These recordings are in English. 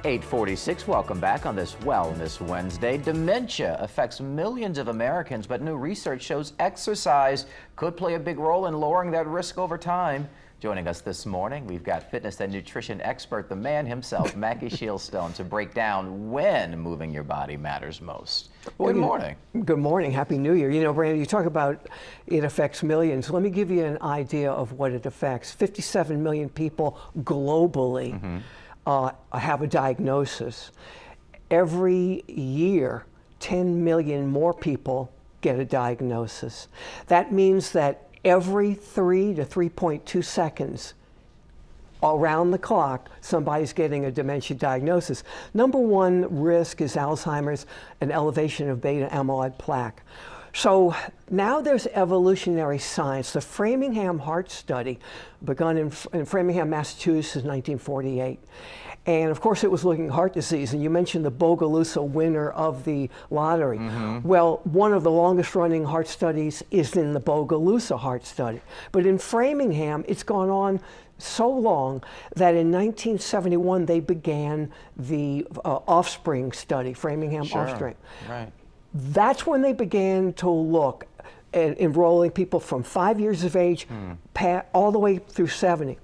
8:46, welcome back on this Wellness Wednesday. Dementia affects millions of Americans, but new research shows exercise could play a big role in lowering that risk over time. Joining us this morning, we've got fitness and nutrition expert, the man himself, Mackie Shilstone, to break down when moving your body matters most. Good morning. Good morning. Happy New Year. You know, Brandon, you talk about it affects millions. Let me give you an idea of what it affects. 57 million people globally have a diagnosis. Every year, 10 million more people get a diagnosis. That means that every 3 to 3.2 seconds around the clock, somebody's getting a dementia diagnosis. Number one risk is Alzheimer's and elevation of beta amyloid plaque. So now there's evolutionary science. The Framingham Heart Study begun in Framingham, Massachusetts in 1948. And of course it was looking at heart disease, and you mentioned the Bogalusa winner of the lottery. Well, one of the longest running heart studies is in the Bogalusa heart study. But in Framingham, it's gone on so long that in 1971 they began the offspring study, Framingham Offspring. Right. That's when they began to look at enrolling people from 5 years of age all the way through 70.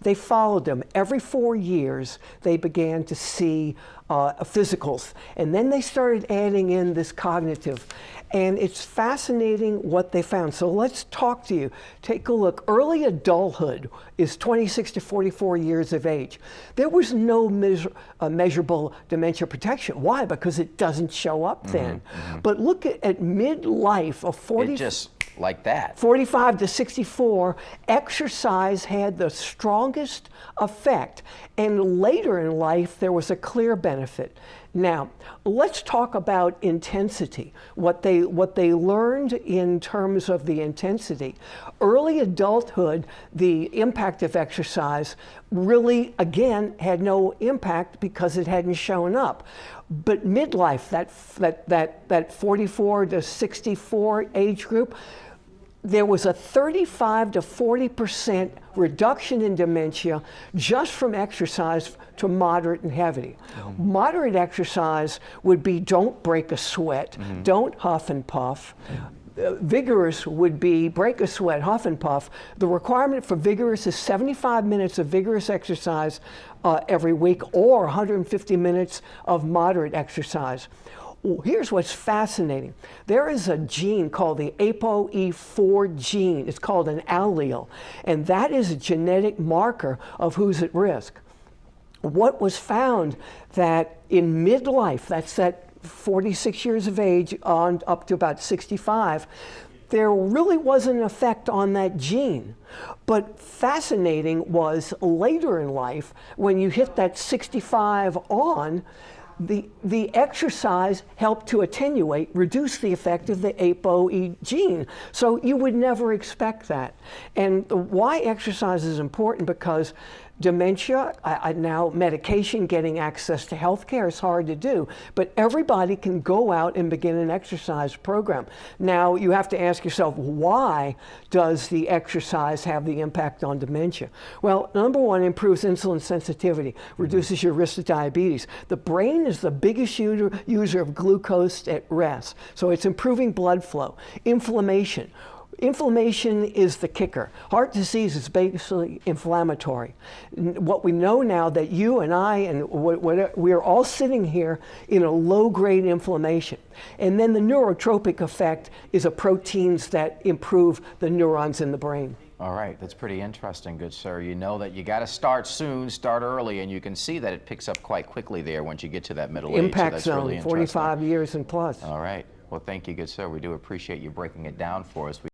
They followed them. Every 4 years, they began to see physicals. And then they started adding in this cognitive. And it's fascinating what they found. So let's talk to you. Take a look. Early adulthood is 26 to 44 years of age. There was no measurable dementia protection. Why? Because it doesn't show up then. But look at midlife of 40. It just like that. 45 to 64, exercise had the strongest effect. And later in life, there was a clear benefit. Now, let's talk about intensity, what they learned in terms of the intensity. Early adulthood, the impact of exercise really, again, had no impact because it hadn't shown up. But midlife, that 44 to 64 age group, there was a 35 to 40% reduction in dementia just from exercise to moderate and heavy. Moderate exercise would be don't break a sweat, don't huff and puff. Vigorous would be break a sweat, huff and puff. The requirement for vigorous is 75 minutes of vigorous exercise every week or 150 minutes of moderate exercise. Here's what's fascinating. There is a gene called the ApoE4 gene. It's called an allele, and that is a genetic marker of who's at risk. What was found that in midlife, that's at 46 years of age on up to about 65, there really wasn't an effect on that gene. But fascinating was later in life, when you hit that 65 on, the exercise helped to attenuate, reduce the effect of the ApoE gene. So you would never expect that. And why exercise is important, because dementia, now medication, getting access to health care is hard to do, but everybody can go out and begin an exercise program. Now you have to ask yourself, why does the exercise have the impact on dementia? Well, number one, improves insulin sensitivity, reduces your risk of diabetes. The brain is the biggest user of glucose at rest, so it's improving blood flow. Inflammation. Inflammation is the kicker. Heart disease is basically inflammatory. What we know now, that you and I and we are all sitting here in a low-grade inflammation. And then the neurotropic effect is proteins that improve the neurons in the brain. All right, that's pretty interesting, good sir. You know that you got to start soon, start early, and you can see that it picks up quite quickly there once you get to that middle age. Impact So that's zone, really 45 years and plus. All right. Well, thank you, good sir. We do appreciate you breaking it down for us.